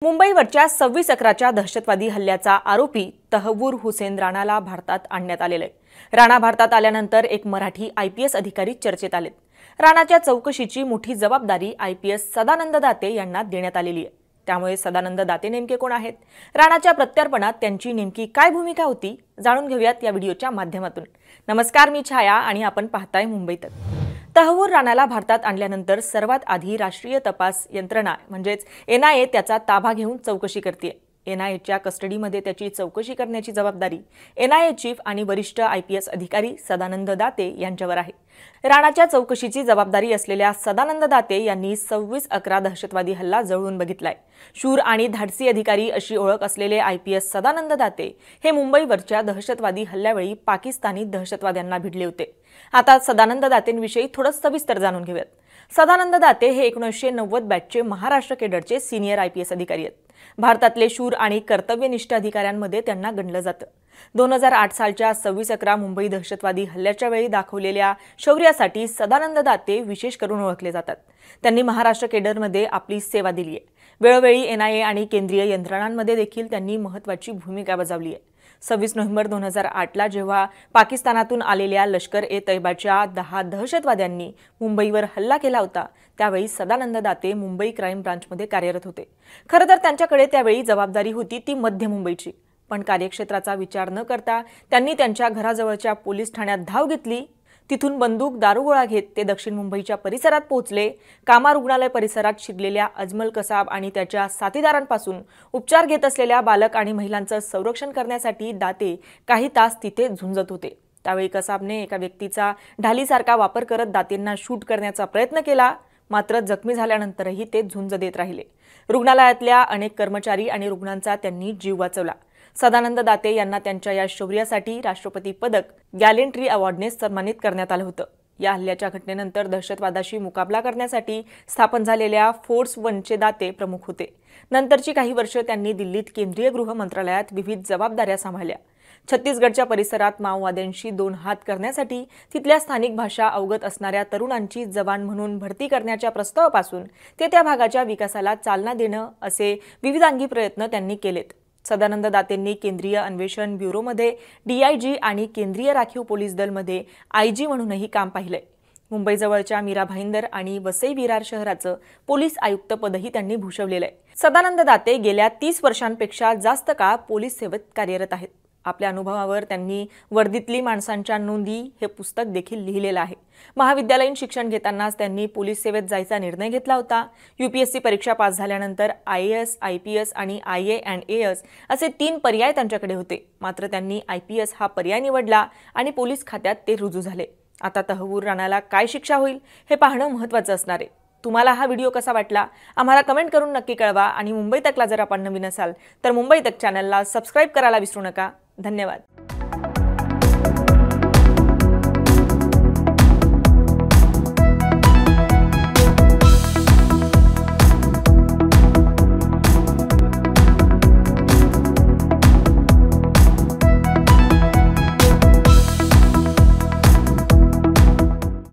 मुंबईवरच्या 26/11च्या दहशतवादी हल्ल्याचा आरोपी तहव्वूर हुसेन राणाला भारतात आणण्यात आलेले आहे। राणा भारतात आल्यानंतर एक मराठी आयपीएस अधिकारी चर्चेत आलेत। राणाच्या चौकशीची मोठी जबाबदारी आयपीएस सदानंद दाते यांना देण्यात आलेली आहे। त्यामुळे सदानंद दाते नेमके कोण आहेत, राणाच्या प्रत्यार्पणात त्यांची नेमकी काय भूमिका होती, जाणून घेऊयात या व्हिडिओच्या माध्यमातून। नमस्कार, मी छाया आणि आपण पाहताय मुंबई तक। तहव्वूर राणाला भारतात आणल्यानंतर सर्वात आधी राष्ट्रीय तपास यंत्रणा म्हणजेच एनआयए त्याचा ताबा घेऊन चौकशी करते। एनआयएच्या कस्टडीमध्ये त्याची चौकशी करण्याची जबाबदारी एनआयए चीफ आणि वरिष्ठ आयपीएस अधिकारी सदानंद दाते यांच्यावर आहे। राणाच्या चौकशीची जबाबदारी असलेल्या सदानंद दाते यांनी 26/11 दहशतवादी हल्ला जवळून बघितलाय। शूर आणि धाडसी अधिकारी अशी ओळख असलेले आयपीएस सदानंद दाते हे मुंबईवरच्या दहशतवादी हल्ल्यावेळी पाकिस्तानी दहशतवाद्यांना भिडले होते। आता सदानंद दातेंविषयी थोडं सविस्तर जाणून घेऊयात। सदानंद दाते हे 1990 बॅचचे महाराष्ट्र केडरचे सिनियर आयपीएस अधिकारी आहेत। भारतातले शूर आणि कर्तव्यनिष्ठ अधिकाऱ्यांमध्ये त्यांना गणलं जातं। 2008 सालच्या 26/11 मुंबई दहशतवादी हल्ल्याच्या वेळी दाखवलेल्या शौर्यासाठी सदानंद दाते विशेष करून ओळखले जातात। त्यांनी महाराष्ट्र केडरमध्ये आपली सेवा दिली आहे। वेळोवेळी एनआयए आणि केंद्रीय यंत्रणांमध्ये देखील त्यांनी महत्त्वाची भूमिका बजावली आहे। 26 नोव्हेंबर 2008ला जेव्हा पाकिस्तानातून आलेल्या लष्कर-ए-तैयबाच्या 10 दहशतवाद्यांनी मुंबईवर हल्ला केला होता, त्यावेळी सदानंद दाते मुंबई क्राईम ब्रांचमध्ये कार्यरत होते। खरं तर त्यांच्याकडे त्यावेळी जबाबदारी होती ती मध्य मुंबईची, पण कार्यक्षेत्राचा विचार न करता त्यांनी त्यांच्या घराजवळच्या पोलीस ठाण्यात धाव घेतली। तिथून बंदूक दारुगोळा घेत ते दक्षिण मुंबईच्या परिसरात पोहोचले। कामा रुग्णालय परिसरात शिरलेल्या अजमल कसाब आणि त्याच्या साथीदारांपासून उपचार घेत असलेल्या बालक आणि महिलांचं संरक्षण करण्यासाठी दाते काही तास तिथे झुंजत होते। त्यावेळी कसाबने एका व्यक्तीचा ढालीसारखा वापर करत दातेंना शूट करण्याचा प्रयत्न केला, मात्र जखमी झाल्यानंतरही ते झुंज देत राहिले। रुग्णालयातल्या अनेक कर्मचारी आणि रुग्णांचा त्यांनी जीव वाचवला। सदानंद दाते यांना त्यांच्या या शौर्यासाठी राष्ट्रपती पदक गॅलेंट्री अवॉर्डने सन्मानित करण्यात आलं होतं। या हल्ल्याच्या घटनेनंतर दहशतवादाशी मुकाबला करण्यासाठी स्थापन झालेल्या फोर्स 1चे दाते प्रमुख होते। नंतरची काही वर्ष त्यांनी दिल्लीत केंद्रीय गृह मंत्रालयात विविध जबाबदाऱ्या सांभाळल्या। छत्तीसगडच्या परिसरात माओवाद्यांशी 2 हात करण्यासाठी तिथल्या स्थानिक भाषा अवगत असणाऱ्या तरुणांची जवान म्हणून भरती करण्याच्या प्रस्तावापासून ते त्या भागाच्या विकासाला चालना देणं असे विविधांगी प्रयत्न त्यांनी केलेत। सदानंद दातेंनी केंद्रीय अन्वेषण ब्युरोमध्ये डीआयजी आणि केंद्रीय राखीव पोलीस दलमध्ये आयजी म्हणूनही काम पाहिलंय। मुंबईजवळच्या मीरा भाईंदर आणि वसई विरार शहराचं पोलीस आयुक्त पदही त्यांनी भूषवलेलं आहे। सदानंद दाते गेल्या 30 वर्षांपेक्षा जास्त काळ पोलीस सेवेत कार्यरत आहेत। आपल्या अनुभवावर त्यांनी वर्दीतली माणसांच्या नोंदी हे पुस्तक देखील लिहिलेलं आहे। महाविद्यालयीन शिक्षण घेतानाच त्यांनी पोलीस सेवेत जायचा निर्णय घेतला होता। यूपीएससी परीक्षा पास झाल्यानंतर आयएएस, आयपीएस आणि IAS असे 3 पर्याय त्यांच्याकडे होते, मात्र त्यांनी आयपीएस हा पर्याय निवडला आणि पोलीस खात्यात ते रुजू झाले। आता तहव्वूर राणाला काय शिक्षा होईल हे पाहणं महत्त्वाचं असणार आहे। तुम्हाला हा व्हिडिओ कसा वाटला आम्हाला कमेंट करून नक्की कळवा आणि मुंबई तकला जर आपण नवीन असाल तर मुंबई तक चॅनलला सबस्क्राईब करायला विसरू नका। धन्यवाद।